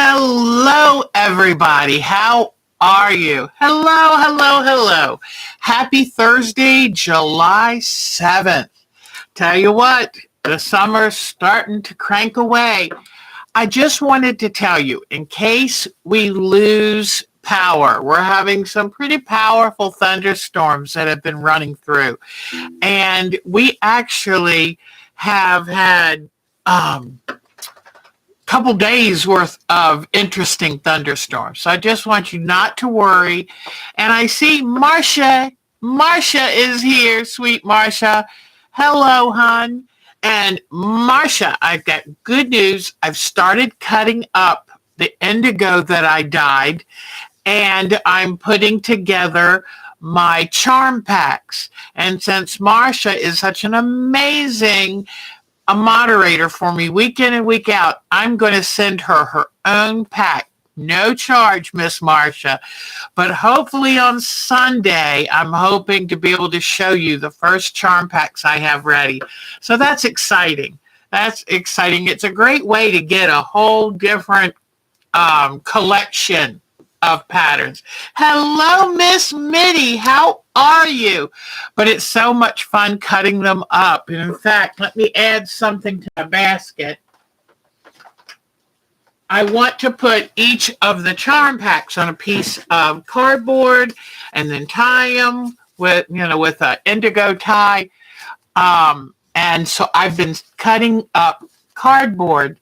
Hello, everybody. How are you? Hello. Happy Thursday, July 7th. Tell you what, the summer's starting to crank away. I just wanted to tell you, in case we lose power, we're having some pretty powerful thunderstorms that have been running through. And we actually have had couple days worth of interesting thunderstorms. So I just want you not to worry. And I see Marcia. Marcia is here, sweet Marcia. Hello, hon. And Marcia, I've got good news. I've started cutting up the indigo that I dyed, and I'm putting together my charm packs. And since Marcia is such an amazing a moderator for me week in and week out, I'm going to send her her own pack. No charge, Miss Marcia. But hopefully on Sunday, I'm hoping to be able to show you the first charm packs I have ready. So that's exciting. That's exciting. It's a great way to get a whole different collection of patterns. Hello, Miss Mitty. How are you? But it's so much fun cutting them up. And in fact, let me add something to the basket. I want to put each of the charm packs on a piece of cardboard and then tie them with an indigo tie. And so I've been cutting up cardboard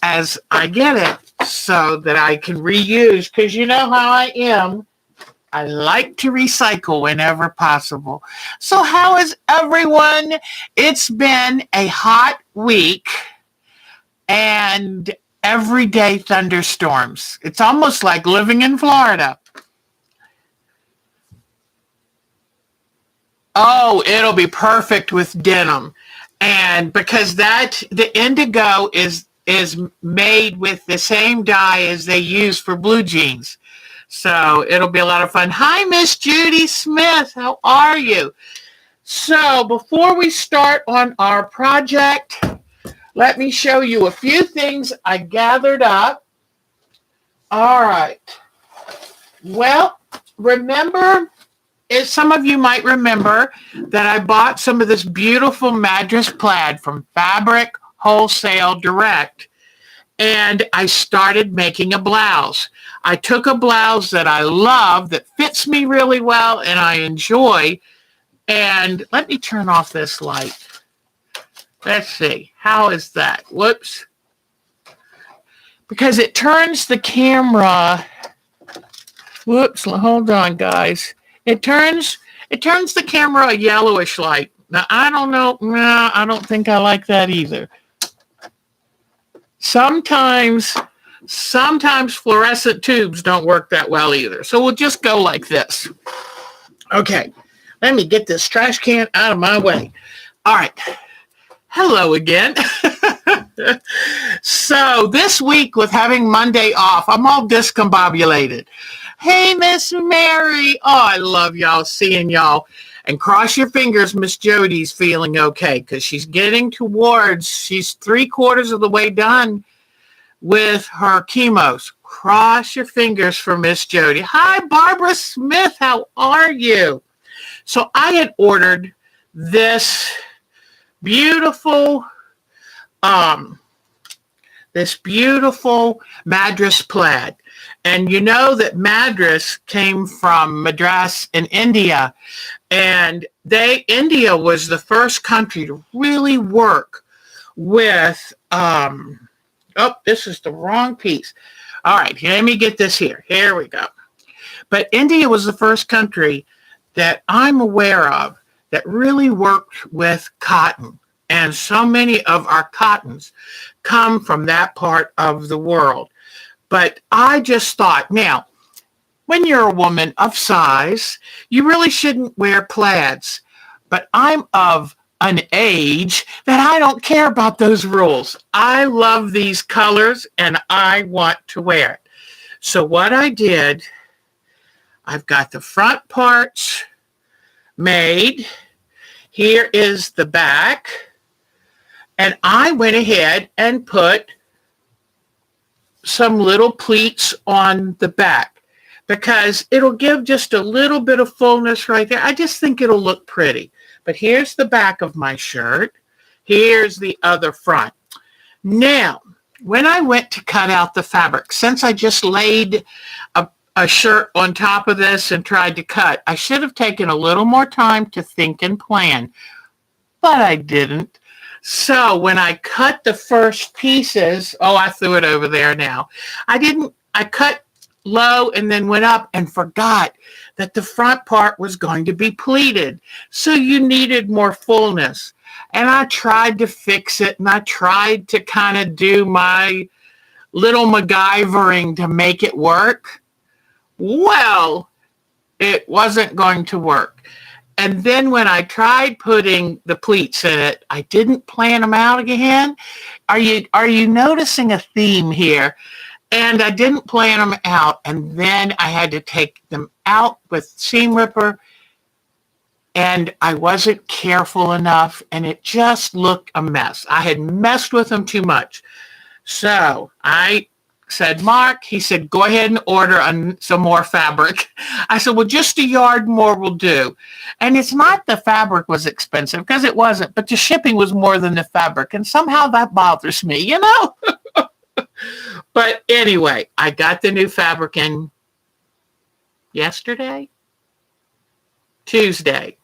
as I get it so that I can reuse, because you know how I am. I like to recycle whenever possible. So how is everyone? It's been a hot week and everyday thunderstorms. It's almost like living in Florida. Oh, it'll be perfect with denim. And because the indigo is made with the same dye as they use for blue jeans. So it'll be a lot of fun. Hi, Miss Jodi Smith. How are you? So before we start on our project, let me show you a few things I gathered up. All right. Well, remember, some of you might remember that I bought some of this beautiful Madras plaid from Fabric Wholesale Direct, and I started making a blouse. I took a blouse that I love, that fits me really well and I enjoy, and let me turn off this light. Let's see, how is that? Whoops. Because it turns the camera, whoops, hold on guys. It turns the camera a yellowish light. Now, I don't know, I don't think I like that either. Sometimes fluorescent tubes don't work that well either. So we'll just go like this. Okay, let me get this trash can out of my way. All right. Hello again. So this week, with having Monday off, I'm all discombobulated. Hey, Miss Mary. Oh, I love y'all, seeing y'all. And cross your fingers, Miss Jodi's feeling okay, because she's 3/4 of the way done with her chemos. Cross your fingers for Miss Jodi. Hi, Barbara Smith. How are you? So I had ordered this beautiful Madras plaid. And you know that Madras came from Madras in India. And India was the first country to really work with, this is the wrong piece. All right, let me get this here. Here we go. But India was the first country that I'm aware of that really worked with cotton. And so many of our cottons come from that part of the world. But I just thought, now, when you're a woman of size, you really shouldn't wear plaids. But I'm of an age that I don't care about those rules. I love these colors and I want to wear it. So what I did, I've got the front parts made. Here is the back. And I went ahead and put some little pleats on the back because it'll give just a little bit of fullness right there. I just think it'll look pretty. But here's the back of my shirt. Here's the other front. Now, when I went to cut out the fabric, since I just laid a shirt on top of this and tried to cut, I should have taken a little more time to think and plan, but I didn't. So when I cut the first pieces, I threw it over there now. I cut low and then went up and forgot that the front part was going to be pleated. So you needed more fullness. And I tried to fix it, and I tried to kind of do my little MacGyvering to make it work. Well, it wasn't going to work. And then when I tried putting the pleats in it, I didn't plan them out again. Are you noticing a theme here? And I didn't plan them out, and then I had to take them out with seam ripper, and I wasn't careful enough, and it just looked a mess. I had messed with them too much. So I said, Mark, he said, go ahead and order some more fabric. I said, well, just a yard more will do. And it's not the fabric was expensive, because it wasn't, but the shipping was more than the fabric, and somehow that bothers me, you know? But anyway, I got the new fabric in Tuesday.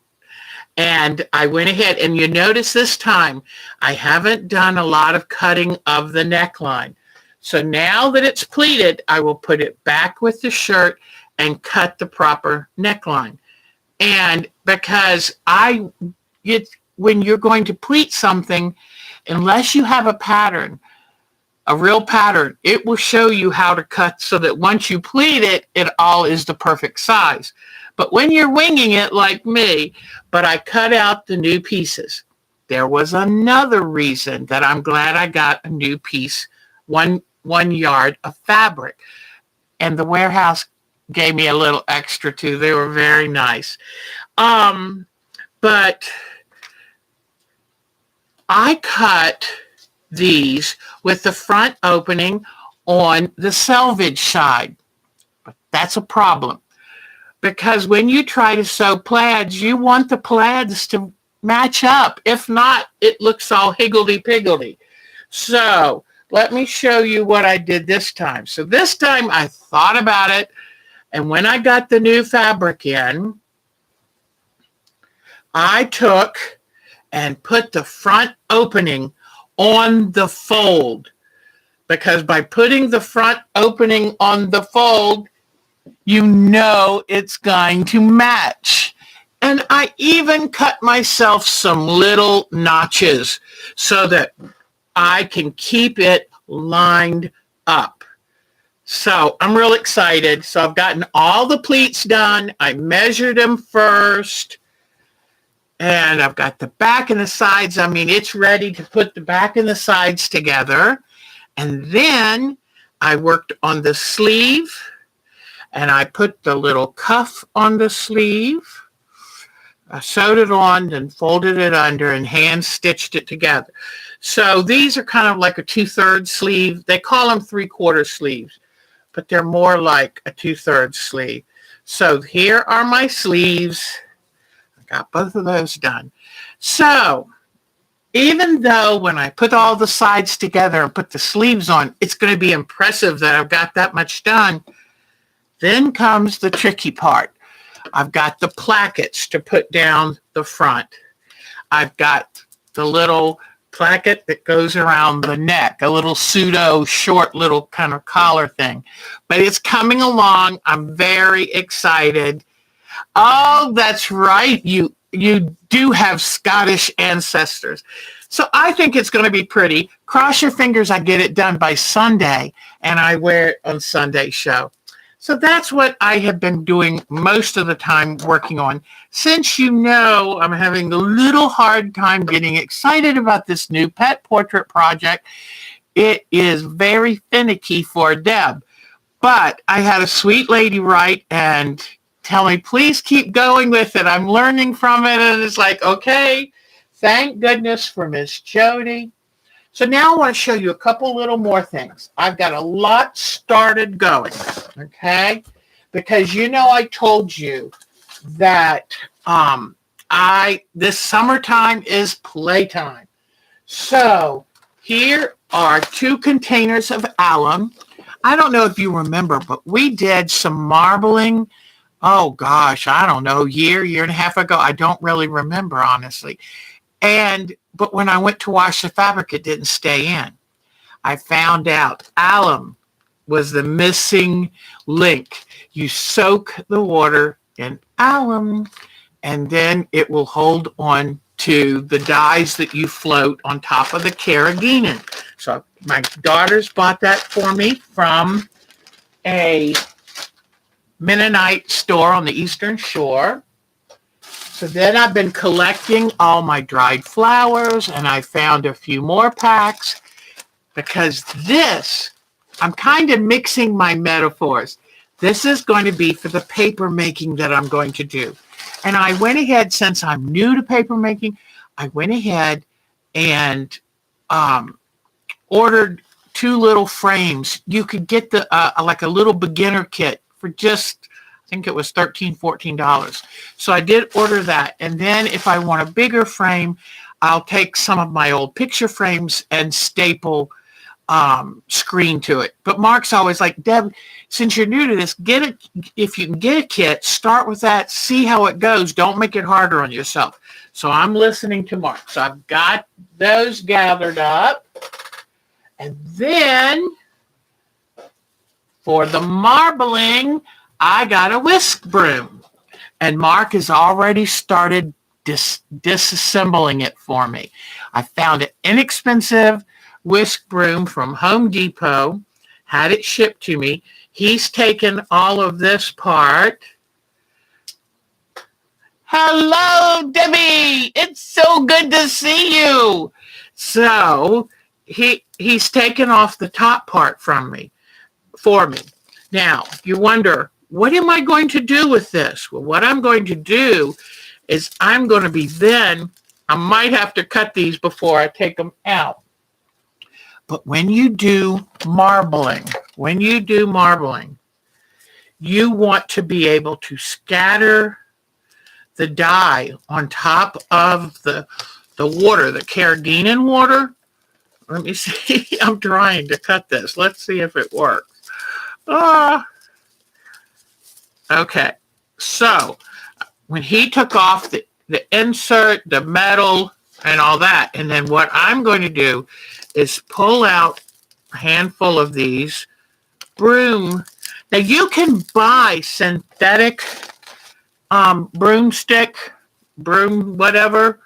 And I went ahead, and you notice this time, I haven't done a lot of cutting of the neckline. So now that it's pleated, I will put it back with the shirt and cut the proper neckline. And because when you're going to pleat something, unless you have a pattern, a real pattern, it will show you how to cut so that once you pleat it, it all is the perfect size. But when you're winging it like me, but I cut out the new pieces. There was another reason that I'm glad I got a new piece, one yard of fabric. And the warehouse gave me a little extra too. They were very nice. But I cut these with the front opening on the selvage side. But that's a problem. Because when you try to sew plaids, you want the plaids to match up. If not, it looks all higgledy-piggledy. So let me show you what I did this time. So this time I thought about it, and when I got the new fabric in, I took and put the front opening on the fold. Because by putting the front opening on the fold, you know it's going to match. And I even cut myself some little notches so that I can keep it lined up. So I'm real excited. So I've gotten all the pleats done. I measured them first. And I've got the back and the sides. I mean, it's ready to put the back and the sides together. And then I worked on the sleeve. And I put the little cuff on the sleeve. I sewed it on and folded it under and hand stitched it together. So these are kind of like a 2/3 sleeve. They call them 3/4 sleeves, but they're more like a 2/3 sleeve. So here are my sleeves. I got both of those done. So even though when I put all the sides together and put the sleeves on, it's going to be impressive that I've got that much done, then comes the tricky part. I've got the plackets to put down the front. I've got the little placket that goes around the neck, a little pseudo short little kind of collar thing. But it's coming along. I'm very excited. Oh, that's right. You do have Scottish ancestors. So I think it's going to be pretty. Cross your fingers I get it done by Sunday, and I wear it on Sunday show. So that's what I have been doing most of the time working on. Since you know I'm having a little hard time getting excited about this new pet portrait project, it is very finicky for Deb. But I had a sweet lady write and tell me, please keep going with it. I'm learning from it. And it's like, okay, thank goodness for Miss Jodi. So now I want to show you a couple little more things. I've got a lot started going, okay? Because you know I told you that this summertime is playtime. So here are 2 containers of alum. I don't know if you remember, but we did some marbling. Oh gosh, I don't know, year and a half ago. I don't really remember, honestly. But when I went to wash the fabric, it didn't stay in. I found out alum was the missing link. You soak the water in alum, and then it will hold on to the dyes that you float on top of the carrageenan. So my daughters bought that for me from a Mennonite store on the Eastern Shore. So then I've been collecting all my dried flowers, and I found a few more packs because this, I'm kind of mixing my metaphors. This is going to be for the paper making that I'm going to do. And I went ahead, since I'm new to paper making, I went ahead and ordered 2 little frames. You could get the like a little beginner kit for just, I think it was $13, $14. So I did order that. And then if I want a bigger frame, I'll take some of my old picture frames and staple screen to it. But Mark's always like, Deb, since you're new to this, if you can get a kit, start with that, see how it goes. Don't make it harder on yourself. So I'm listening to Mark. So I've got those gathered up. And then for the marbling, I got a whisk broom. And Mark has already started disassembling it for me. I found an inexpensive whisk broom from Home Depot, had it shipped to me. He's taken all of this part. Hello, Debbie. It's so good to see you. So he's taken off the top part for me. Now, you wonder, what am I going to do with this? Well, what I'm going to do is I might have to cut these before I take them out. But when you do marbling, you want to be able to scatter the dye on top of the water, the carrageenan water. Let me see. I'm trying to cut this. Let's see if it works. Okay. So when he took off the insert, the metal, and all that, and then what I'm going to do is pull out a handful of these broom. Now you can buy synthetic broomstick, whatever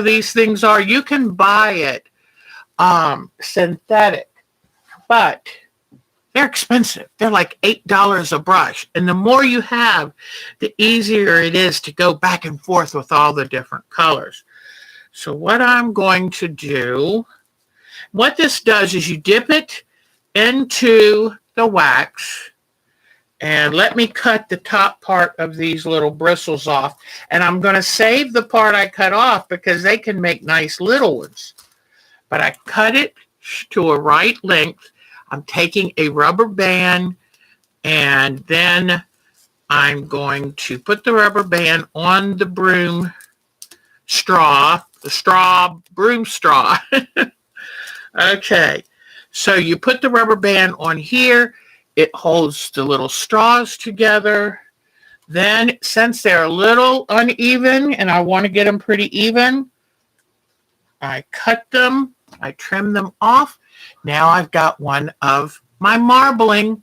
these things are. You can buy it synthetic, but they're expensive. They're like $8 a brush. And the more you have, the easier it is to go back and forth with all the different colors. So what I'm going to do, what this does is you dip it into the wax, and let me cut the top part of these little bristles off. And I'm going to save the part I cut off because they can make nice little ones. But I cut it to a right length. I'm taking a rubber band, and then I'm going to put the rubber band on the broom straw, broom straw. Okay, so you put the rubber band on here. It holds the little straws together. Then, since they're a little uneven and I want to get them pretty even, I cut them, I trim them off. Now I've got one of my marbling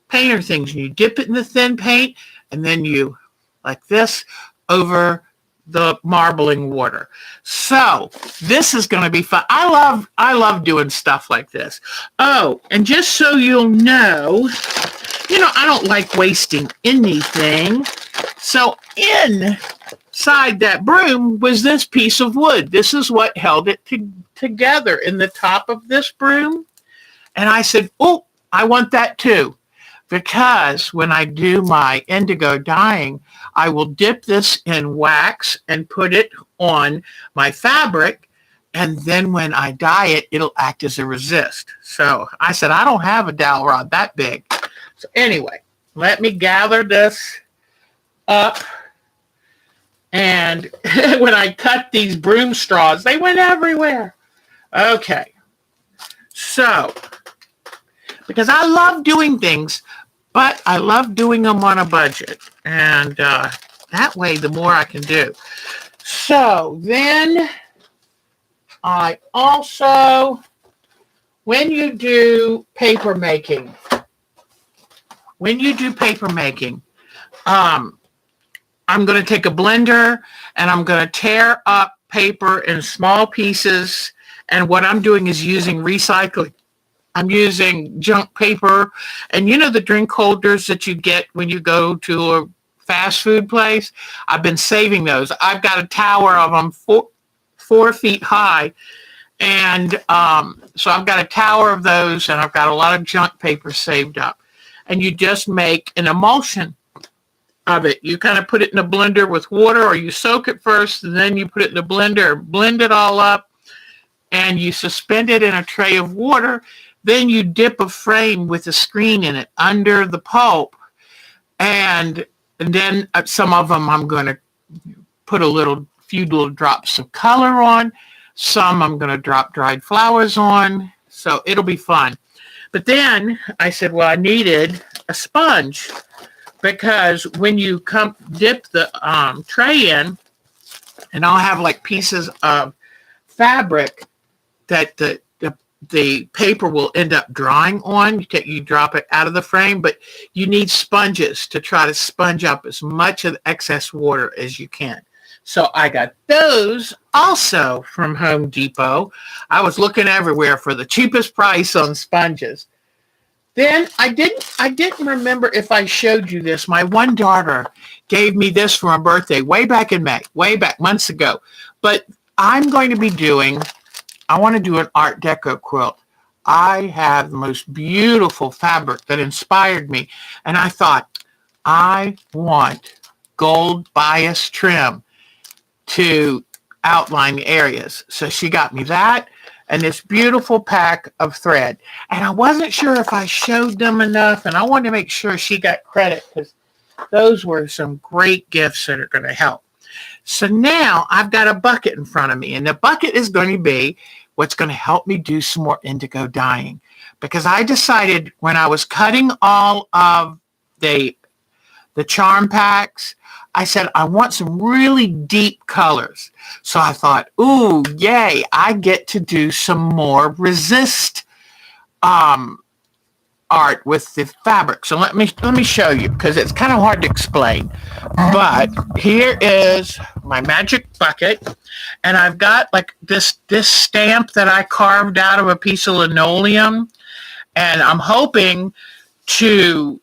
painter things. You dip it in the thin paint, and then you, like this, over the marbling water. So this is going to be fun. I love doing stuff like this. Oh, and just so you'll know, I don't like wasting anything. So inside that broom was this piece of wood. This is what held it together in the top of this broom. And I said, oh, I want that too. Because when I do my indigo dyeing, I will dip this in wax and put it on my fabric. And then when I dye it, it'll act as a resist. So I said, I don't have a dowel rod that big. So anyway, let me gather this up. And when I cut these broom straws, they went everywhere. Okay. So, because I love doing things, but I love doing them on a budget. And that way, the more I can do. So then I also, when you do paper making, I'm going to take a blender and I'm going to tear up paper in small pieces. And what I'm doing is using recycling. I'm using junk paper. And you know the drink holders that you get when you go to a fast food place? I've been saving those. I've got a tower of them 4 feet high. And so I've got a tower of those, and I've got a lot of junk paper saved up. And you just make an emulsion of it. You kind of put it in a blender with water, or you soak it first, and then you put it in the blender, blend it all up, and you suspend it in a tray of water. Then you dip a frame with a screen in it under the pulp. And then some of them I'm going to put few little drops of color on. Some I'm going to drop dried flowers on. So it'll be fun. But then I said, well, I needed a sponge, because when you dip the tray in, and I'll have like pieces of fabric that the paper will end up drying on. You drop it out of the frame, but you need sponges to try to sponge up as much of the excess water as you can. So I got those also from Home Depot. I was looking everywhere for the cheapest price on sponges. Then I didn't remember if I showed you this. My one daughter gave me this for my birthday way back in May, way back months ago. But I want to do an Art Deco quilt. I have the most beautiful fabric that inspired me. And I thought, I want gold bias trim to outline the areas. So she got me that and this beautiful pack of thread. And I wasn't sure if I showed them enough, and I wanted to make sure she got credit, because those were some great gifts that are going to help. So now I've got a bucket in front of me, and the bucket is going to be what's going to help me do some more indigo dyeing, because I decided when I was cutting all of the charm packs, I said, I want some really deep colors. So I thought, ooh, yay, I get to do some more resist art with the fabric. So let me show you, because it's kind of hard to explain. But here is my magic bucket, and I've got like this stamp that I carved out of a piece of linoleum, and I'm hoping to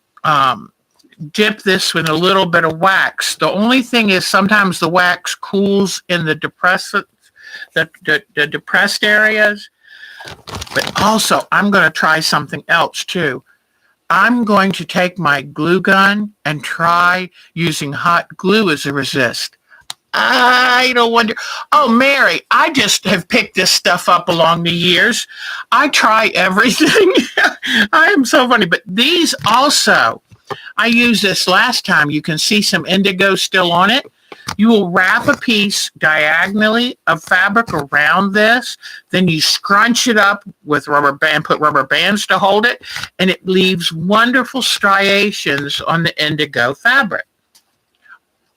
dip this with a little bit of wax. The only thing is sometimes the wax cools in the depressed areas. But also, I'm going to try something else too. I'm going to take my glue gun and try using hot glue as a resist. I don't wonder. Oh, Mary, I just have picked this stuff up along the years. I try everything. I am so funny. But these also, I used this last time. You can see some indigo still on it. You will wrap a piece diagonally of fabric around this. Then you scrunch it up with rubber band, put rubber bands to hold it, and it leaves wonderful striations on the indigo fabric,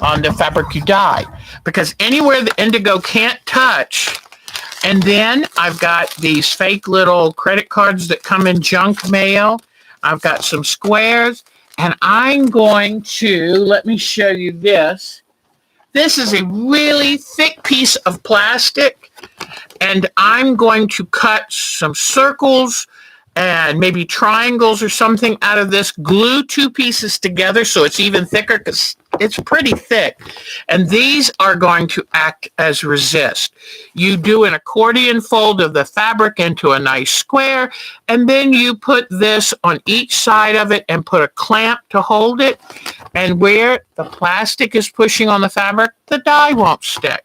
on the fabric you dye, because anywhere the indigo can't touch. And then I've got these fake little credit cards that come in junk mail. I've got some squares, and I'm going to, let me show you this. This is a really thick piece of plastic, and I'm going to cut some circles and maybe triangles or something out of this, glue two pieces together so it's even thicker, because it's pretty thick. And these are going to act as resist. You do an accordion fold of the fabric into a nice square, and then you put this on each side of it and put a clamp to hold it. And where the plastic is pushing on the fabric, the dye won't stick.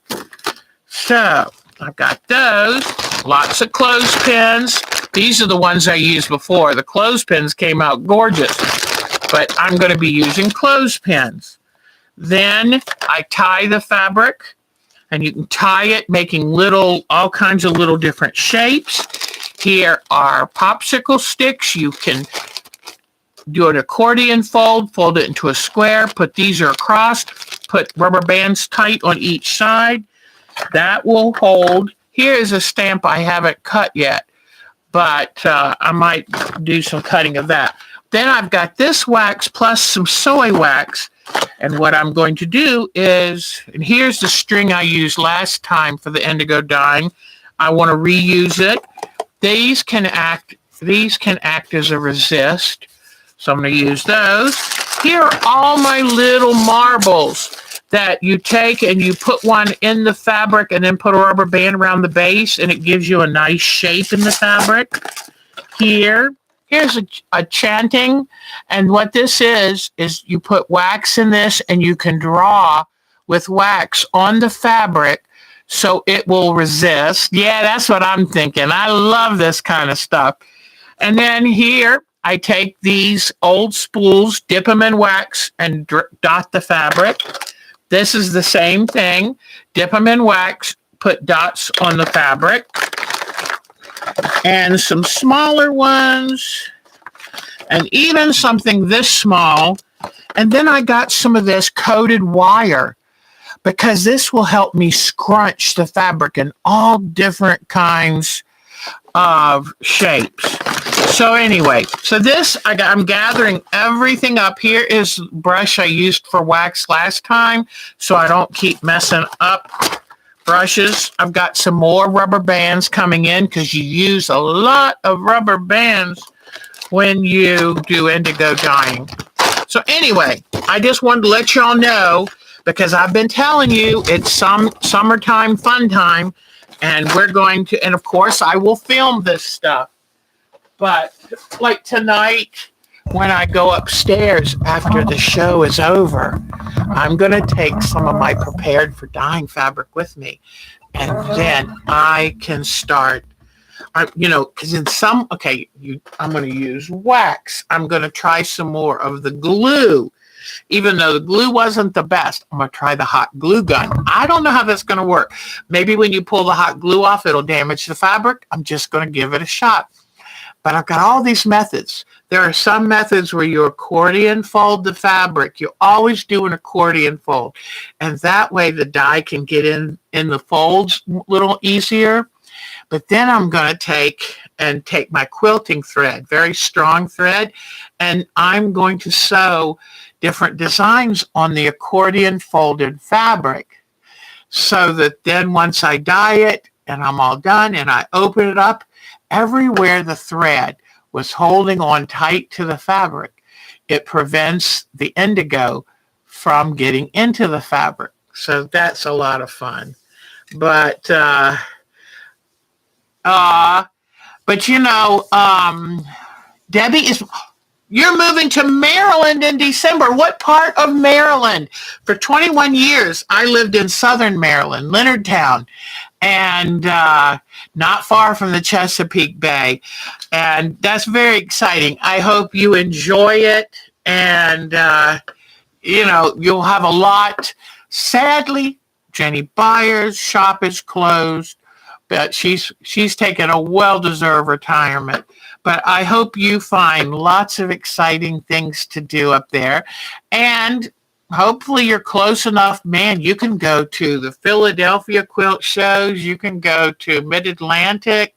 So I've got those. Lots of clothespins. These are the ones I used before. The clothespins came out gorgeous, but I'm going to be using clothespins. Then I tie the fabric, and you can tie it making all kinds of little different shapes. Here are popsicle sticks. You can do an accordion fold it into a square, put these across, put rubber bands tight on each side. That will hold. Here is a stamp I haven't cut yet, but I might do some cutting of that. Then I've got this wax plus some soy wax, and what I'm going to do is, and here's the string I used last time for the indigo dyeing. I want to reuse it. These can act as a resist, so I'm going to use those. Here are all my little marbles that you take and you put one in the fabric and then put a rubber band around the base, and it gives you a nice shape in the fabric. Here's a chanting, and what this is you put wax in this, and you can draw with wax on the fabric so it will resist. Yeah, that's what I'm thinking. I love this kind of stuff. And then here, I take these old spools, dip them in wax, and dot the fabric. This is the same thing. Dip them in wax, put dots on the fabric. And some smaller ones, and even something this small. And then I got some of this coated wire, because this will help me scrunch the fabric in all different kinds of shapes. So anyway, I'm gathering everything up. Here is the brush I used for wax last time, so I don't keep messing up brushes. I've got some more rubber bands coming in, because you use a lot of rubber bands when you do indigo dyeing. So anyway, I just wanted to let y'all know, because I've been telling you it's summertime fun time, and and of course I will film this stuff. But like tonight, when I go upstairs after the show is over, I'm going to take some of my prepared for dyeing fabric with me. And then I can start, because I'm going to use wax. I'm going to try some more of the glue. Even though the glue wasn't the best, I'm going to try the hot glue gun. I don't know how that's going to work. Maybe when you pull the hot glue off, it'll damage the fabric. I'm just going to give it a shot. But I've got all these methods. There are some methods where you accordion fold the fabric. You always do an accordion fold. And that way the dye can get in the folds a little easier. But then I'm going to take my quilting thread, very strong thread, and I'm going to sew different designs on the accordion folded fabric, so that then once I dye it and I'm all done and I open it up, everywhere the thread was holding on tight to the fabric, it prevents the indigo from getting into the fabric. So that's a lot of fun. But Debbie you're moving to Maryland in December. What part of Maryland? For 21 years, I lived in southern Maryland, Leonardtown, and not far from the Chesapeake Bay. And that's very exciting. I hope you enjoy it, and, you'll have a lot. Sadly, Jenny Byers' shop is closed, but she's taken a well-deserved retirement. But I hope you find lots of exciting things to do up there. And hopefully you're close enough, man, you can go to the Philadelphia quilt shows. You can go to Mid-Atlantic.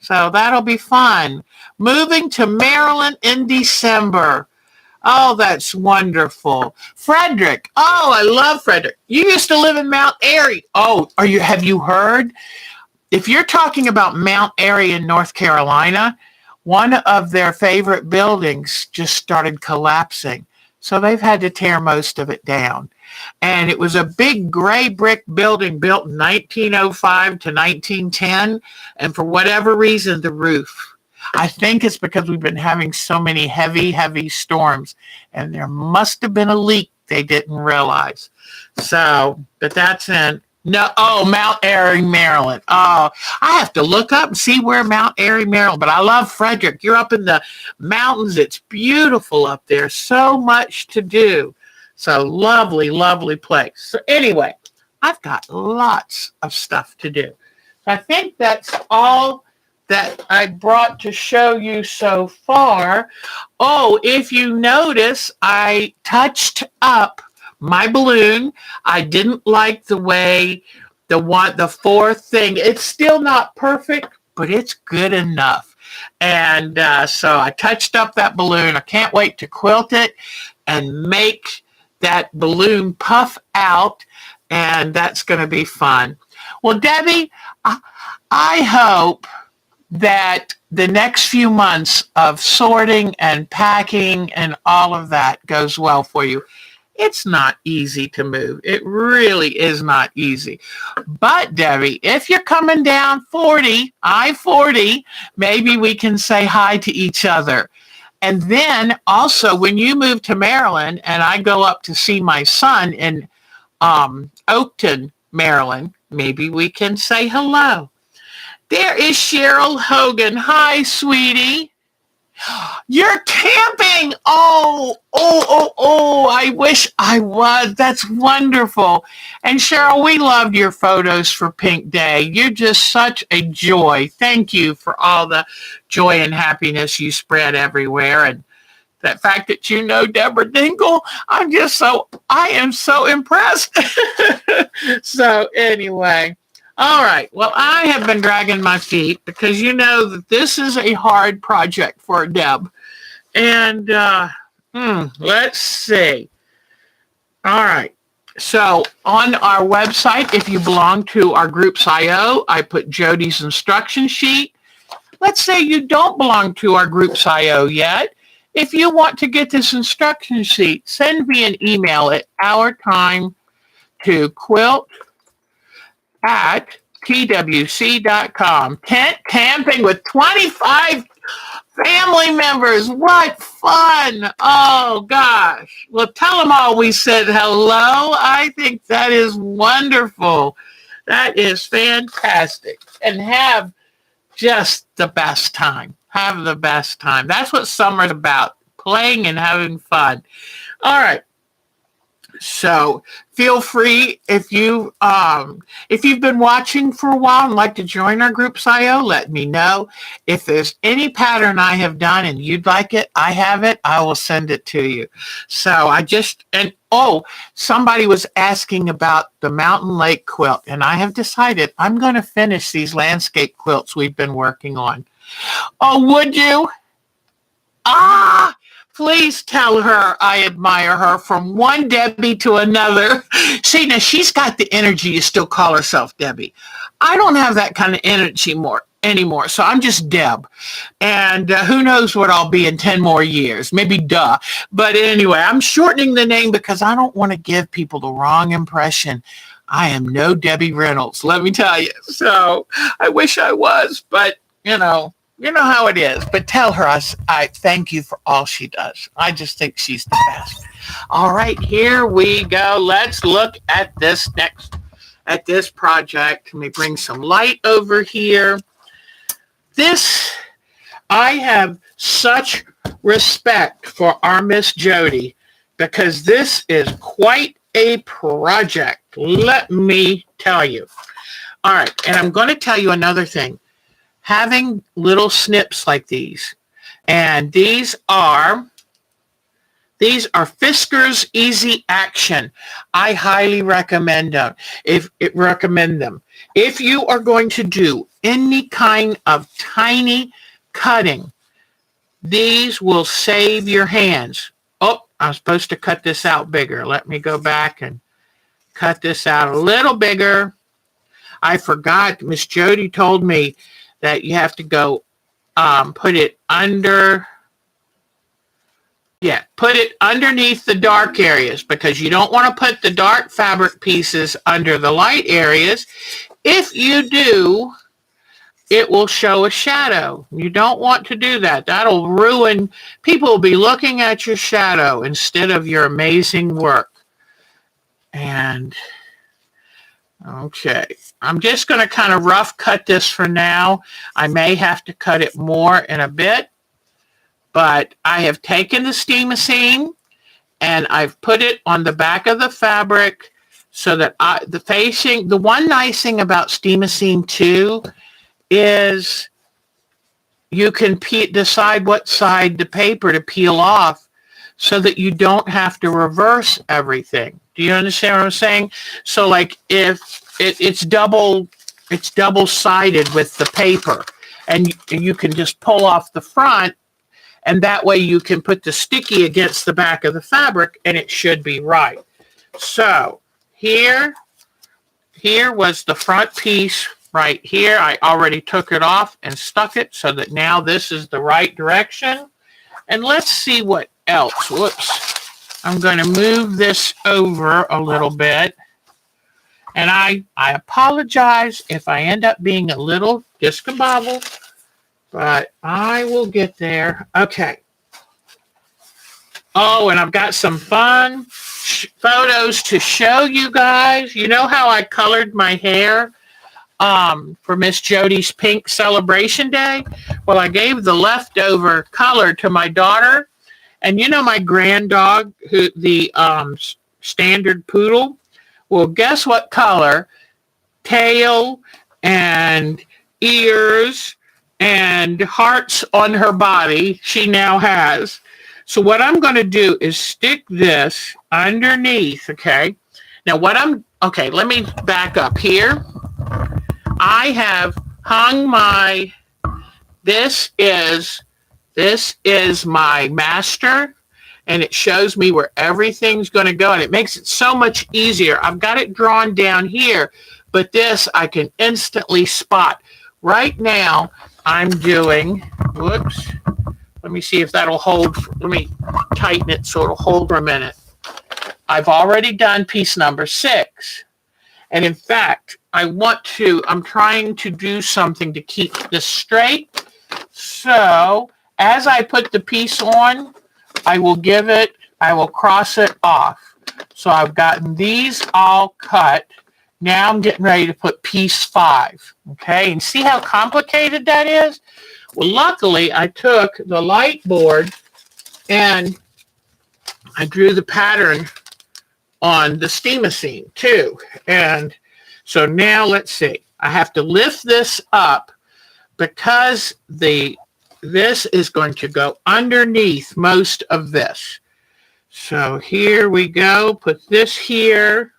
So that'll be fun. Moving to Maryland in December. Oh, that's wonderful. Frederick. Oh, I love Frederick. You used to live in Mount Airy. Oh, have you heard? If you're talking about Mount Airy in North Carolina, one of their favorite buildings just started collapsing. So they've had to tear most of it down. And it was a big gray brick building built in 1905 to 1910. And for whatever reason, the roof. I think it's because we've been having so many heavy, heavy storms. And there must have been a leak they didn't realize. So, but that's in No, oh, Mount Airy, Maryland. Oh, I have to look up and see where Mount Airy, Maryland. But I love Frederick. You're up in the mountains. It's beautiful up there. So much to do. So lovely, lovely place. So anyway, I've got lots of stuff to do. I think that's all that I brought to show you so far. Oh, if you notice, I touched up my balloon. I didn't like the way the fourth thing. It's still not perfect, but it's good enough. And so I touched up that balloon. I can't wait to quilt it and make that balloon puff out, and that's going to be fun. Well, Debbie, I hope that the next few months of sorting and packing and all of that goes well for you. It's not easy to move. It really is not easy. But Debbie, if you're coming down 40, I-40, maybe we can say hi to each other. And then also when you move to Maryland and I go up to see my son in Oakton, Maryland, maybe we can say hello. There is Cheryl Hogan. Hi, sweetie. You're camping. Oh, I wish I was. That's wonderful. And Cheryl, we loved your photos for Pink Day. You're just such a joy. Thank you for all the joy and happiness you spread everywhere. And that fact that you know Deborah Dingle, I am so impressed. So anyway. All right. Well, I have been dragging my feet because you know that this is a hard project for Deb. And let's see. All right. So on our website, if you belong to our group's IO, I put Jodi's instruction sheet. Let's say you don't belong to our group's IO yet. If you want to get this instruction sheet, send me an email at OurTimeToQuilt at twc.com. Tent camping with 25 family members. What fun. Oh, gosh. Well, tell them all we said hello. I think that is wonderful. That is fantastic. And have just the best time. Have the best time. That's what summer's about, playing and having fun. All right. So feel free if you've been watching for a while and like to join our group's IO, let me know. If there's any pattern I have done and you'd like it, I have it, I will send it to you. So somebody was asking about the Mountain Lake quilt, and I have decided I'm going to finish these landscape quilts we've been working on. Oh, would you? Please tell her I admire her from one Debbie to another. See, now she's got the energy to still call herself Debbie. I don't have that kind of energy anymore, so I'm just Deb. And who knows what I'll be in 10 more years, maybe duh. But anyway, I'm shortening the name because I don't want to give people the wrong impression. I am no Debbie Reynolds, let me tell you. So I wish I was, but you know how it is. But tell her I thank you for all she does. I just think she's the best. All right, here we go. Let's look at this project. Let me bring some light over here. I have such respect for our Miss Jodi because this is quite a project. Let me tell you. All right, and I'm going to tell you another thing. Having little snips like these, and these are Fisker's Easy Action. I highly recommend them. If you are going to do any kind of tiny cutting, these will save your hands. Oh, I'm supposed to cut this out bigger. Let me go back and cut this out a little bigger. I forgot. Miss Jodi told me that you have to go put it underneath the dark areas because you don't want to put the dark fabric pieces under the light areas. If you do, it will show a shadow. You don't want to do that. That'll ruin, people will be looking at your shadow instead of your amazing work. And Okay, I'm just going to kind of rough cut this for now. I may have to cut it more in a bit, but I have taken the steamosine and I've put it on the back of the fabric so that the one nice thing about steamosine too is you can decide what side the paper to peel off so that you don't have to reverse everything. Do you understand what I'm saying? So like if it's double-sided with the paper, and you can just pull off the front, and that way you can put the sticky against the back of the fabric and it should be right. So here was the front piece right here. I already took it off and stuck it so that now this is the right direction. And let's see what else. Whoops. I'm going to move this over a little bit. And I apologize if I end up being a little discombobbled, but I will get there. Okay. Oh, and I've got some fun photos to show you guys. You know how I colored my hair for Miss Jodi's Pink Celebration Day? Well, I gave the leftover color to my daughter. And you know my grand dog, the standard poodle? Well, guess what color? Tail and ears and hearts on her body she now has. So what I'm going to do is stick this underneath, okay? Now okay, let me back up here. I have hung this is my master, and it shows me where everything's going to go, and it makes it so much easier. I've got it drawn down here, but this I can instantly spot. Right now, I'm doing, whoops, let me see if that'll hold. Let me tighten it so it'll hold for a minute. I've already done piece number 6. And in fact, I'm trying to do something to keep this straight. So as I put the piece on, I will cross it off. So I've gotten these all cut. Now I'm getting ready to put piece 5. Okay, and see how complicated that is? Well, luckily I took the light board and I drew the pattern on the steamosine too. And so now let's see. I have to lift this up because this is going to go underneath most of this. So here we go. Put this here.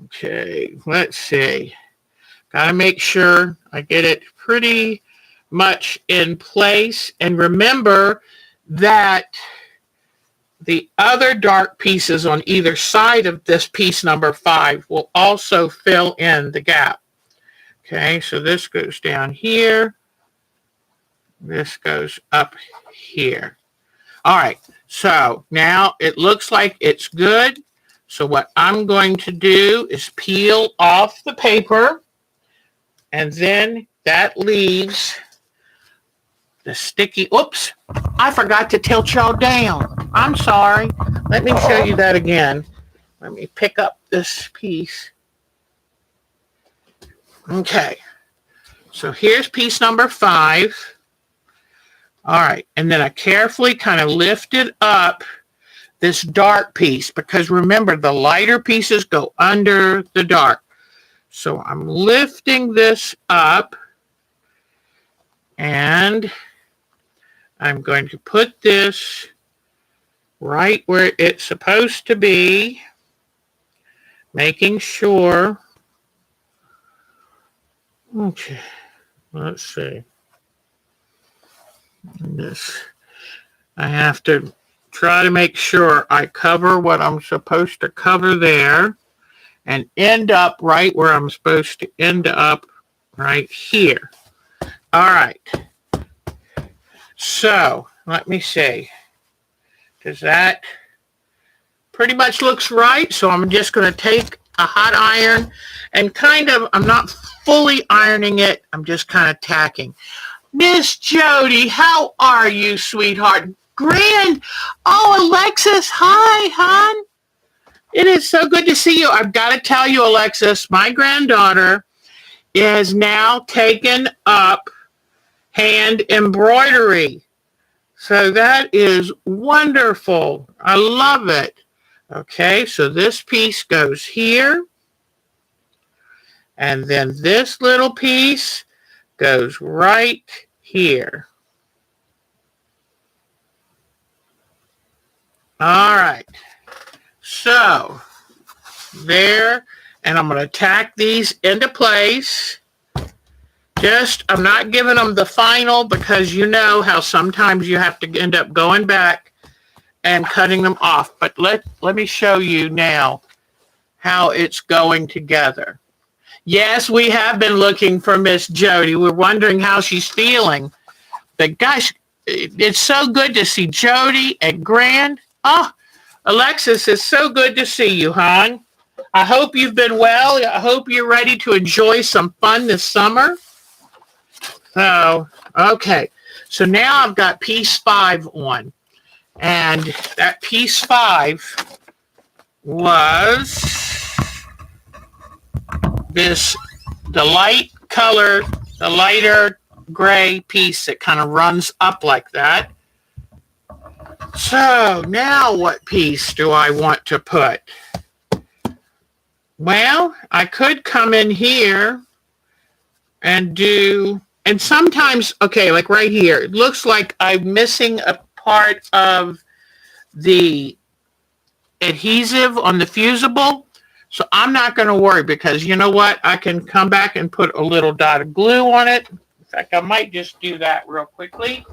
Okay, let's see. Got to make sure I get it pretty much in place. And remember that the other dark pieces on either side of this piece number 5 will also fill in the gap. Okay, so this goes down here. This goes up here. All right, so now it looks like it's good. So what I'm going to do is peel off the paper, and then that leaves the sticky, oops, I forgot to tilt y'all down. I'm sorry. Let me show you that again. Let me pick up this piece. Okay, so here's piece number 5. All right, and then I carefully kind of lifted up this dark piece because remember the lighter pieces go under the dark. So I'm lifting this up and I'm going to put this right where it's supposed to be, making sure. Okay, let's see. I have to try to make sure I cover what I'm supposed to cover there and end up right where I'm supposed to end up right here. All right. So let me see. Does that pretty much looks right? So I'm just going to take a hot iron and I'm not fully ironing it. I'm just kind of tacking. Miss Jodi, how are you, sweetheart? Grand. Oh, Alexis, hi, hon. It is so good to see you. I've got to tell you, Alexis, my granddaughter is now taken up hand embroidery. So that is wonderful. I love it. Okay, so this piece goes here. And then this little piece goes right here. All right. So there, and I'm going to tack these into place. I'm not giving them the final because you know how sometimes you have to end up going back and cutting them off. But let me show you now how it's going together. Yes, we have been looking for Miss Jodi. We're wondering how she's feeling. But gosh, it's so good to see Jodi and Grand. Oh, Alexis, it's so good to see you, hon. I hope you've been well. I hope you're ready to enjoy some fun this summer. So, okay. So now I've got piece 5 on. And that piece 5 was the lighter gray piece that kind of runs up like that. So now what piece do I want to put? Well, I could come in here and and sometimes, okay, like right here, it looks like I'm missing a part of the adhesive on the fusible. So I'm not going to worry because you know what? I can come back and put a little dot of glue on it. In fact, I might just do that real quickly.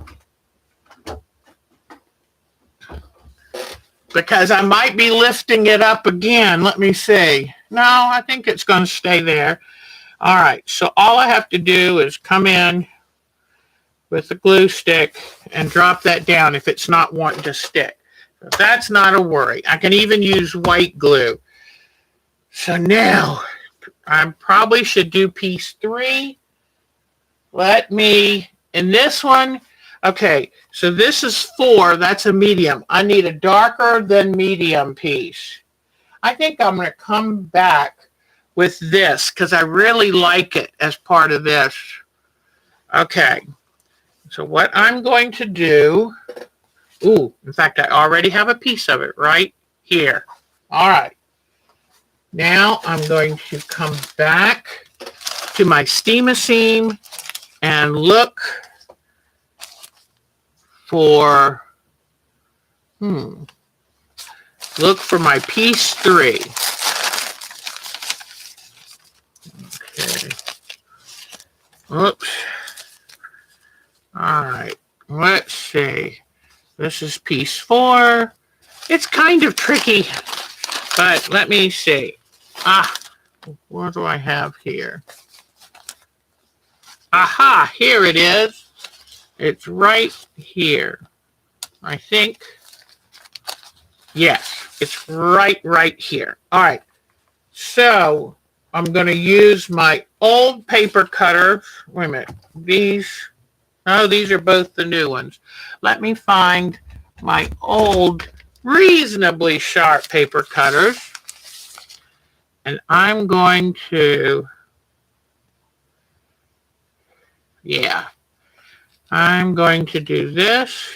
Because I might be lifting it up again. Let me see. No, I think it's going to stay there. All right, so all I have to do is come in with the glue stick and drop that down if it's not wanting to stick. So that's not a worry. I can even use white glue. So now, I probably should do piece 3. In this one, okay, so this is 4, that's a medium. I need a darker than medium piece. I think I'm going to come back with this because I really like it as part of this. Okay, so what I'm going to do, in fact, I already have a piece of it right here. All right, now I'm going to come back to my steam-a-seam and look for my piece 3. Okay. Oops. All right. Let's see. This is piece 4. It's kind of tricky, but let me see. What do I have here? Aha, here it is. It's right here. I think. Yes, it's right here. All right. So I'm going to use my old paper cutter. Wait a minute. These are both the new ones. Let me find my old, reasonably sharp paper cutters. And I'm going to, I'm going to do this.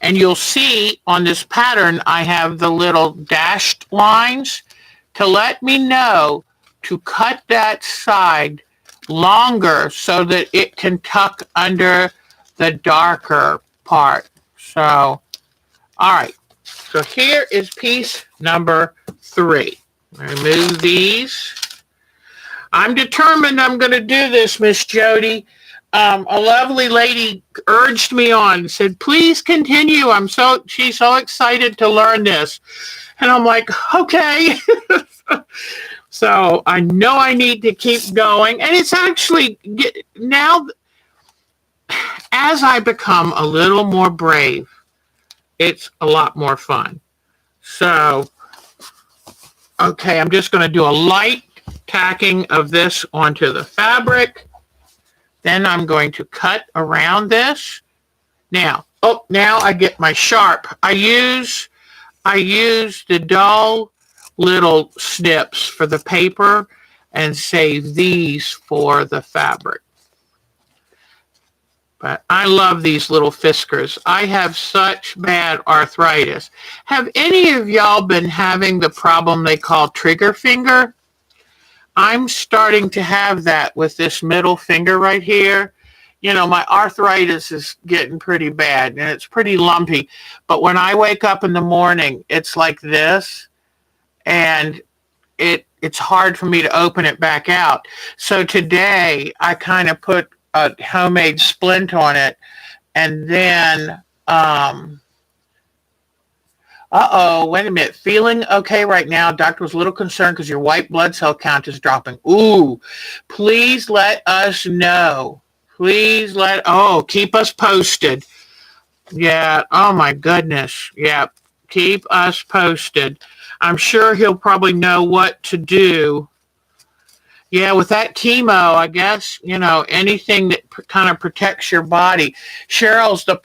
And you'll see on this pattern, I have the little dashed lines to let me know to cut that side longer so that it can tuck under the darker part. So, all right. So here is piece number 3. Remove these. I'm determined I'm going to do this, Miss Jodi. A lovely lady urged me on, said, please continue. She's so excited to learn this. And I'm like, okay. So I know I need to keep going. And it's actually, now, as I become a little more brave, it's a lot more fun. So, okay, I'm just going to do a light tacking of this onto the fabric. Then I'm going to cut around this. Now I get my sharp. I use I use the dull little snips for the paper and save these for the fabric. But I love these little fiskars. I have such bad arthritis. Have any of y'all been having the problem they call trigger finger? I'm starting to have that with this middle finger right here. You know, my arthritis is getting pretty bad and it's pretty lumpy. But when I wake up in the morning, it's like this, and it's hard for me to open it back out. So today I kind of put a homemade splint on it, and then wait a minute. Feeling okay right now. Doctor was a little concerned because your white blood cell count is dropping. Ooh, please let us know. Keep us posted. Yeah, oh my goodness. Yeah, keep us posted. I'm sure he'll probably know what to do. Yeah, with that chemo, I guess, anything that kind of protects your body. Cheryl's the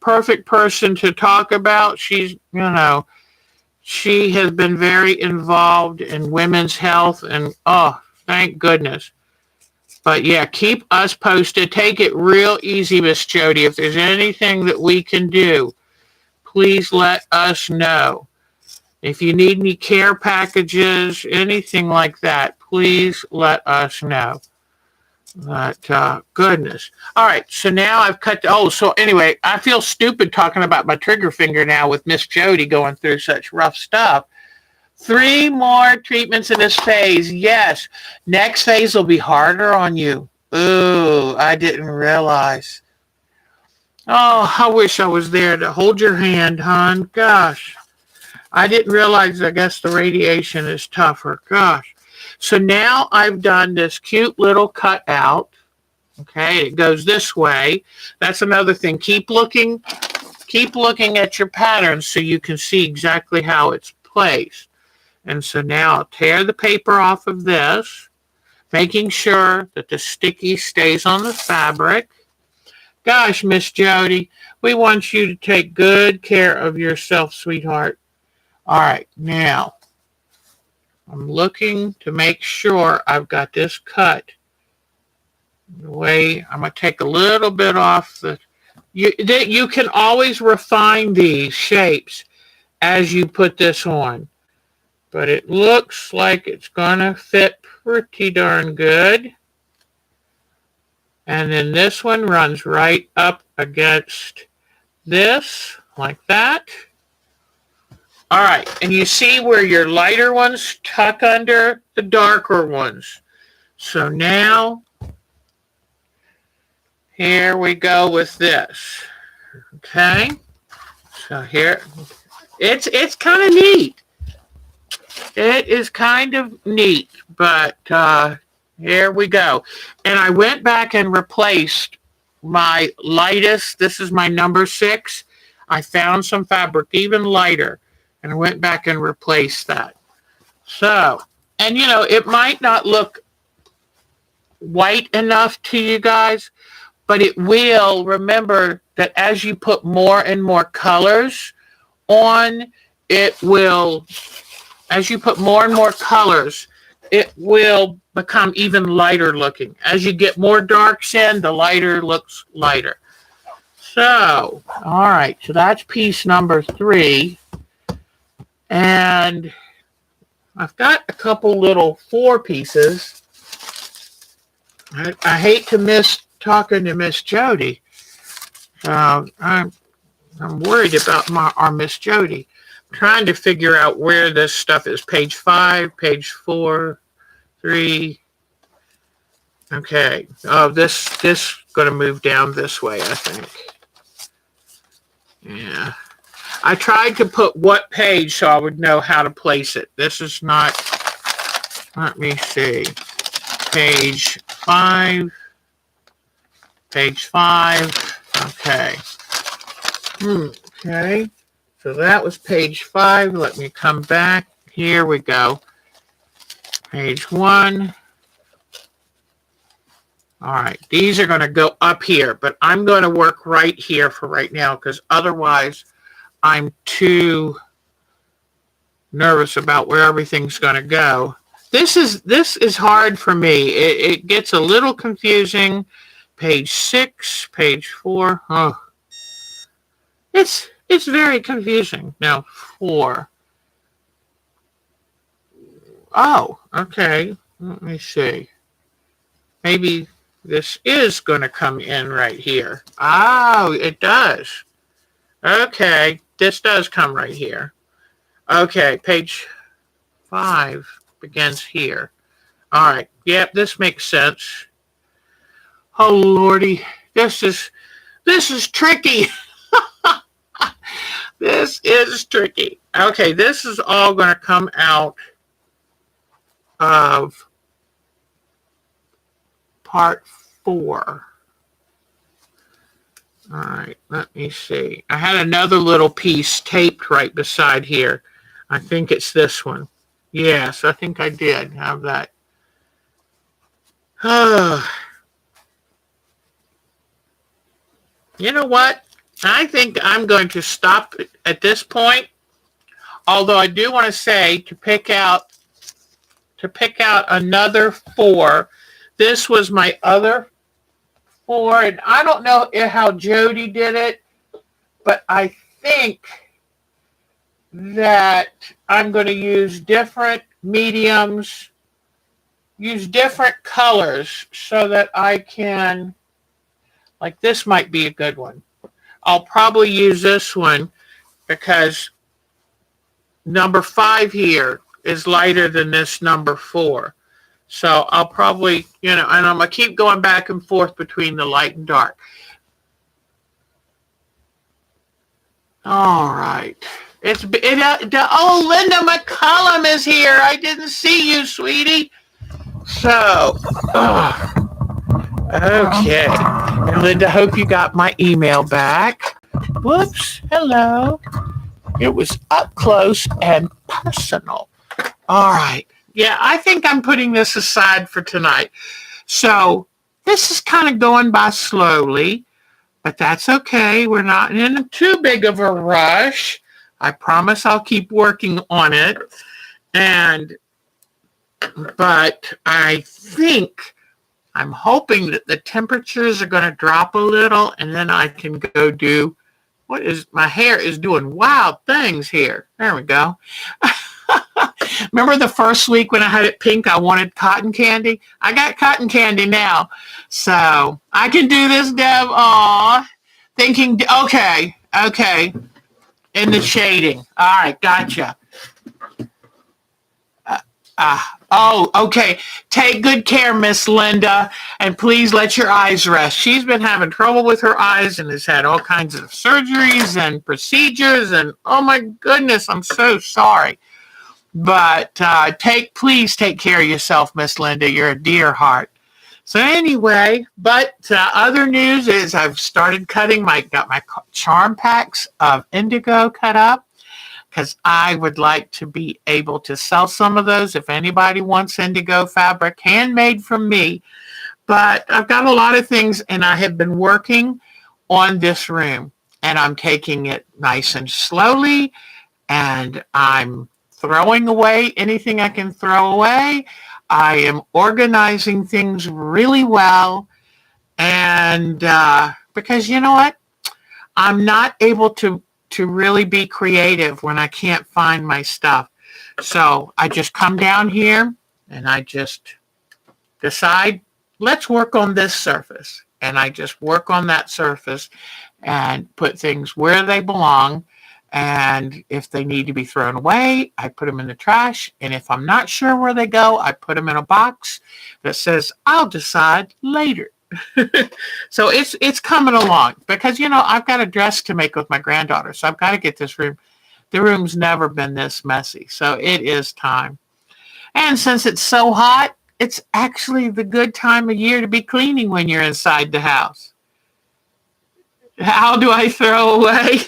perfect person to talk about. She has been very involved in women's health, and oh, thank goodness. But yeah, keep us posted. Take it real easy, Miss Jodi. If there's anything that we can do, please let us know. If you need any care packages, anything like that, please let us know. But goodness. All right, so now I've cut. So anyway, I feel stupid talking about my trigger finger now with Miss Jodi going through such rough stuff. 3 more treatments in this phase. Yes. Next phase will be harder on you. Ooh, I didn't realize. Oh, I wish I was there to hold your hand, hon. Gosh. I didn't realize, I guess the radiation is tougher. Gosh. So now I've done this cute little cutout. Okay, it goes this way. That's another thing. Keep looking at your patterns so you can see exactly how it's placed. And so now I'll tear the paper off of this, making sure that the sticky stays on the fabric. Gosh, Miss Jodi, we want you to take good care of yourself, sweetheart. All right, now I'm looking to make sure I've got this cut the way. I'm going to take a little bit off you can always refine these shapes as you put this on. But it looks like it's going to fit pretty darn good. And then this one runs right up against this, like that. All right, and you see where your lighter ones tuck under the darker ones. So now, here we go with this. Okay, so here, it's kind of neat. It is kind of neat, but here we go. And I went back and replaced my lightest. This is my number 6. I found some fabric even lighter, and I went back and replaced that. So, and it might not look white enough to you guys, but it will. Remember that as you put more and more colors on, it will become even lighter looking. As you get more darks in, the lighter looks lighter. So, all right, so that's piece number 3. And I've got a couple little 4 pieces. I hate to miss talking to Miss Jodi. I'm worried about our Miss Jodi. I'm trying to figure out where this stuff is. Page 5, page 4, 3. Okay. Oh, this going to move down this way, I think. Yeah. I tried to put what page so I would know how to place it. This is not, let me see, page 5, okay. Okay, so that was page 5. Let me come back. Here we go. Page 1. All right, these are going to go up here, but I'm going to work right here for right now because otherwise I'm too nervous about where everything's going to go. This is hard for me. It gets a little confusing. Page 6, page 4. Oh, it's very confusing. Now 4. Oh, okay. Let me see. Maybe this is going to come in right here. Oh, it does. Okay, this does come right here. Okay, page 5 begins here. All right. Yep, this makes sense. Oh lordy, this is tricky. This is tricky. Okay, this is all going to come out of part 4. All right, let me see. I had another little piece taped right beside here. I think it's this one. Yes, I think I did have that. You know what? I think I'm going to stop at this point. Although I do want to say to pick out another 4. This was my other 4, and I don't know how Jodi did it, but I think that I'm going to use different mediums, use different colors so that I can, like this might be a good one. I'll probably use this one because number 5 here is lighter than this number 4. So I'll probably, and I'm going to keep going back and forth between the light and dark. All right. Oh, Linda McCullum is here. I didn't see you, sweetie. So, okay. And Linda, hope you got my email back. Whoops. Hello. It was up close and personal. All right. Yeah, I think I'm putting this aside for tonight. So this is kind of going by slowly, but that's okay. We're not in too big of a rush. I promise I'll keep working on it. But I think I'm hoping that the temperatures are going to drop a little, and then I can go do my hair is doing wild things here. There we go. Remember the first week when I had it pink, I wanted cotton candy? I got cotton candy now. So I can do this, Deb. Aw. Thinking, okay. In the shading. All right, gotcha. Okay. Take good care, Miss Linda, and please let your eyes rest. She's been having trouble with her eyes and has had all kinds of surgeries and procedures, and oh my goodness, I'm so sorry. But please take care of yourself, Miss Linda. You're a dear heart. So anyway, but other news is I've started got my charm packs of indigo cut up, because I would like to be able to sell some of those if anybody wants indigo fabric, handmade from me. But I've got a lot of things, and I have been working on this room, and I'm taking it nice and slowly, and I'm throwing away anything I can throw away. I am organizing things really well, and because you know what? I'm not able to really be creative when I can't find my stuff. So I just come down here and I just decide, let's work on this surface. And I just work on that surface and put things where they belong. And if they need to be thrown away, I put them in the trash. And if I'm not sure where they go, I put them in a box that says, I'll decide later. So it's coming along because, I've got a dress to make with my granddaughter. So I've got to get this room. The room's never been this messy. So it is time. And since it's so hot, it's actually the good time of year to be cleaning when you're inside the house. How do I throw away?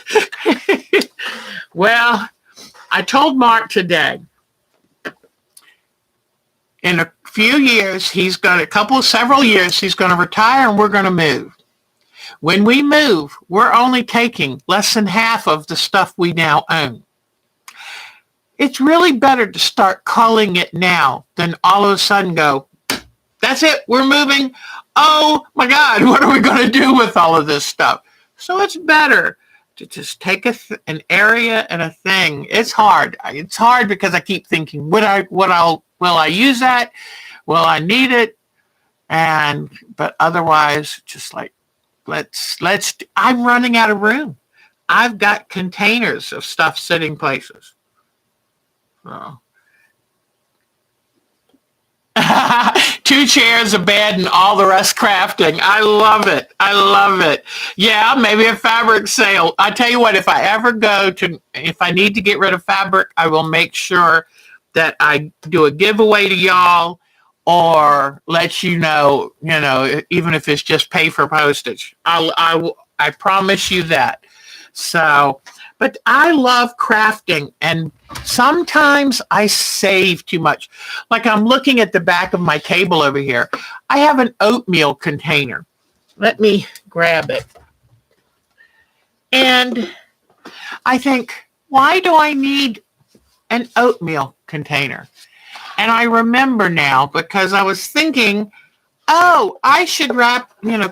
Well, I told Mark today, in a few years, several years, he's going to retire and we're going to move. When we move, we're only taking less than half of the stuff we now own. It's really better to start culling it now than all of a sudden go, that's it, we're moving. Oh my God, what are we going to do with all of this stuff? So it's better to just take an area and a thing. It's hard. It's hard because I keep thinking, will I use that? Will I need it? But otherwise, just like, I'm running out of room. I've got containers of stuff sitting places. So. 2 chairs, a bed, and all the rest crafting. I love it. I love it. Yeah, maybe a fabric sale. I tell you what, if I need to get rid of fabric, I will make sure that I do a giveaway to y'all or let you know, even if it's just pay for postage. I promise you that. So, but I love crafting, and sometimes I save too much. Like I'm looking at the back of my table over here. I have an oatmeal container. Let me grab it. And I think, why do I need an oatmeal container? And I remember now because I was thinking, oh, I should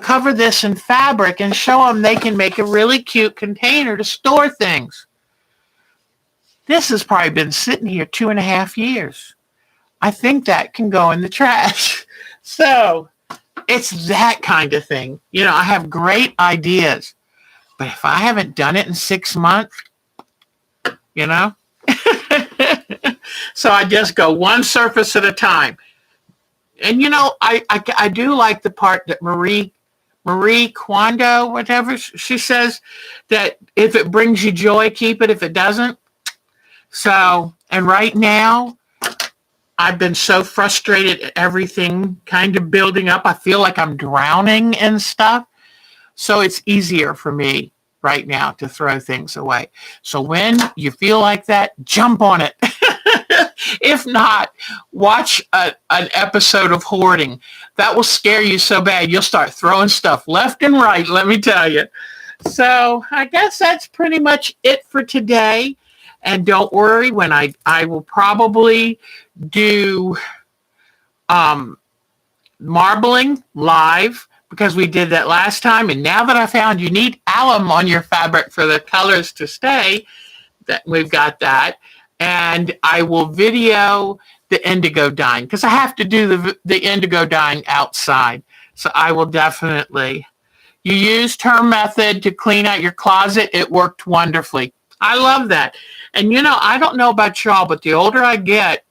cover this in fabric and show them they can make a really cute container to store things. This has probably been sitting here 2.5 years. I think that can go in the trash. So it's that kind of thing. I have great ideas, but if I haven't done it in 6 months, so I just go one surface at a time. And, I do like the part that Marie Kondo, whatever, she says that if it brings you joy, keep it. If it doesn't. So, and right now, I've been so frustrated at everything kind of building up. I feel like I'm drowning in stuff. So it's easier for me right now to throw things away. So when you feel like that, jump on it. If not, watch an episode of hoarding. That will scare you so bad, you'll start throwing stuff left and right, let me tell you. So I guess that's pretty much it for today. And don't worry, when I will probably do marbling live because we did that last time. And now that I found you need alum on your fabric for the colors to stay, that we've got that. And I will video the indigo dyeing because I have to do the indigo dyeing outside. So I will definitely. You used her method to clean out your closet. It worked wonderfully. I love that. And, I don't know about y'all, but the older I get,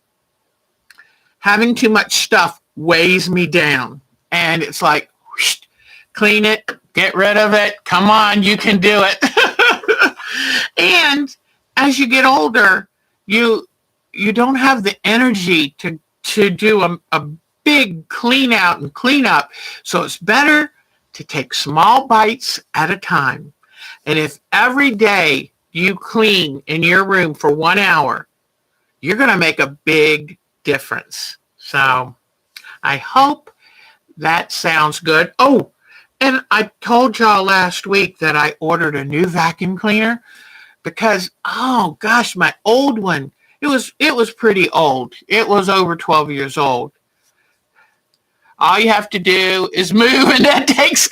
having too much stuff weighs me down. And it's like, whoosh, clean it, get rid of it. Come on, you can do it. And as you get older, you don't have the energy to do a big clean out and clean up. So it's better to take small bites at a time. And if every day you clean in your room for 1 hour, you're going to make a big difference. So I hope that sounds good. Oh, and I told y'all last week that I ordered a new vacuum cleaner because, oh gosh, my old one, it was pretty old. It was over 12 years old. All you have to do is move and that takes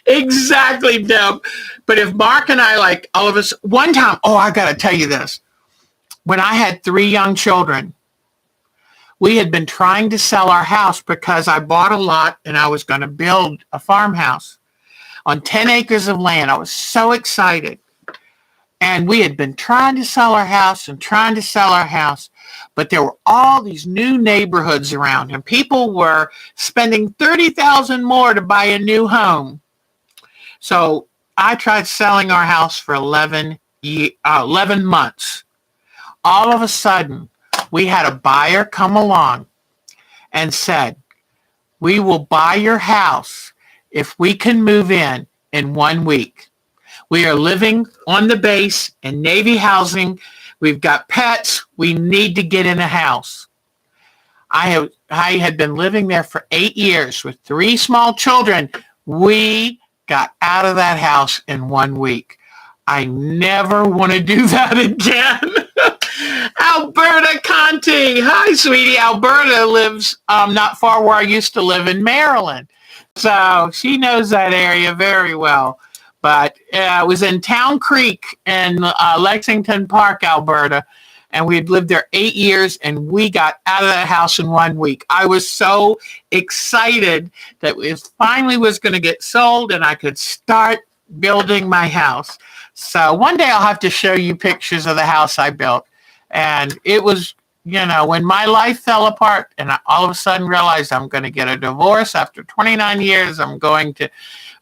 exactly, Deb. But if Mark and I, like all of us, one time, I got to tell you this. When I had 3 young children, we had been trying to sell our house because I bought a lot and I was going to build a farmhouse on 10 acres of land. I was so excited. And we had been trying to sell our house, but there were all these new neighborhoods around and people were spending $30,000 more to buy a new home. So I tried selling our house for 11 months. All of a sudden, we had a buyer come along and said, we will buy your house if we can move in 1 week. We are living on the base in Navy housing. We've got pets. We need to get in a house. I had been living there for 8 years with 3 small children. We got out of that house in 1 week. I never want to do that again. Alberta Conti. Hi, sweetie. Alberta lives not far where I used to live in Maryland. So she knows that area very well. But it was in Town Creek in Lexington Park, Alberta. And we had lived there 8 years, and we got out of that house in 1 week. I was so excited that it finally was going to get sold and I could start building my house. So one day I'll have to show you pictures of the house I built. And it was, when my life fell apart and I all of a sudden realized I'm going to get a divorce after 29 years, I'm going to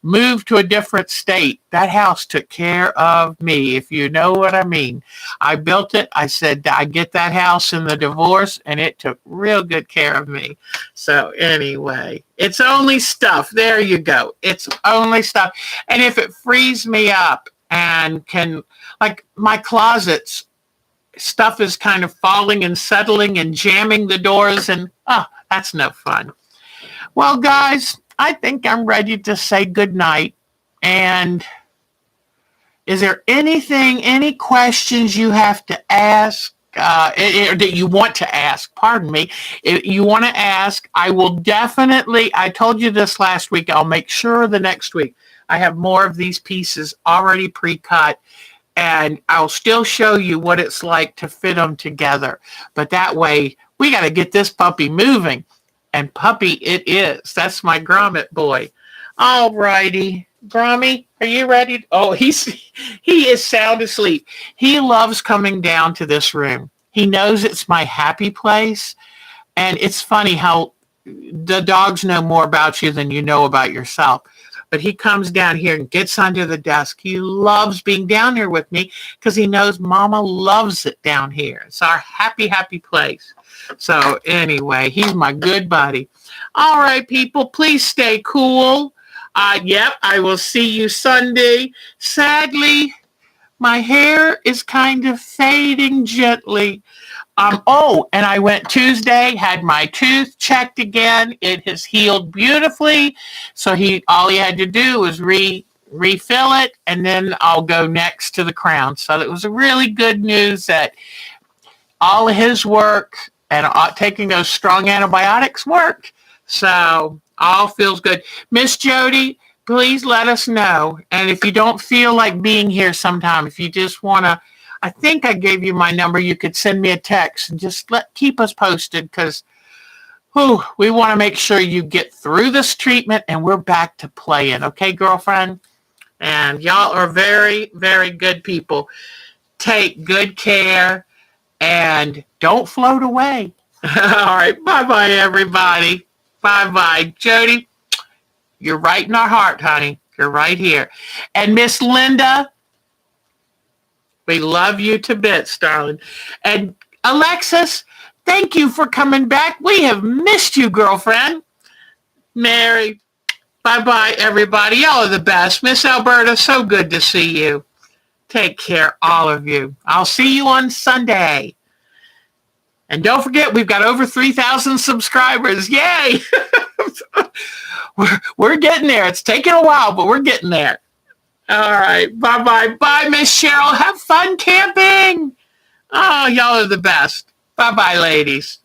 move to a different state. That house took care of me, if you know what I mean. I built it. I said, I get that house in the divorce, and it took real good care of me. So anyway, it's only stuff. There you go. It's only stuff. And if it frees me up and can, like my closets, stuff is kind of falling and settling and jamming the doors, and that's no fun. Well, guys, I think I'm ready to say good night. And is there any questions you have to ask, that you want to ask? Pardon me. If you want to ask, I will definitely, I told you this last week, I'll make sure the next week I have more of these pieces already pre-cut. And I'll still show you what it's like to fit them together. But that way, we got to get this puppy moving. And puppy it is. That's my grommet boy. All righty. Grommy, are you ready? Oh, he is sound asleep. He loves coming down to this room. He knows it's my happy place. And it's funny how the dogs know more about you than you know about yourself. But he comes down here and gets under the desk. He loves being down here with me because he knows Mama loves it down here. It's our happy, happy place. So anyway, he's my good buddy. All right, people, please stay cool. Yep, I will see you Sunday. Sadly, my hair is kind of fading gently. And I went Tuesday, had my tooth checked again. It has healed beautifully. So all he had to do was refill it, and then I'll go next to the crown. So it was a really good news that all of his work and taking those strong antibiotics worked. So all feels good. Miss Jodi, please let us know. And if you don't feel like being here sometime, if you just want to, I think I gave you my number. You could send me a text and just keep us posted, because we want to make sure you get through this treatment and we're back to playing. Okay, girlfriend? And y'all are very, very good people. Take good care and don't float away. All right. Bye-bye, everybody. Bye-bye. Jodi, you're right in our heart, honey. You're right here. And Miss Linda, we love you to bits, darling. And Alexis, thank you for coming back. We have missed you, girlfriend. Mary, bye-bye, everybody. Y'all are the best. Miss Alberta, so good to see you. Take care, all of you. I'll see you on Sunday. And don't forget, we've got over 3,000 subscribers. Yay! we're getting there. It's taking a while, but we're getting there. All right. Bye-bye. Bye, Miss Cheryl. Have fun camping. Oh, y'all are the best. Bye-bye, ladies.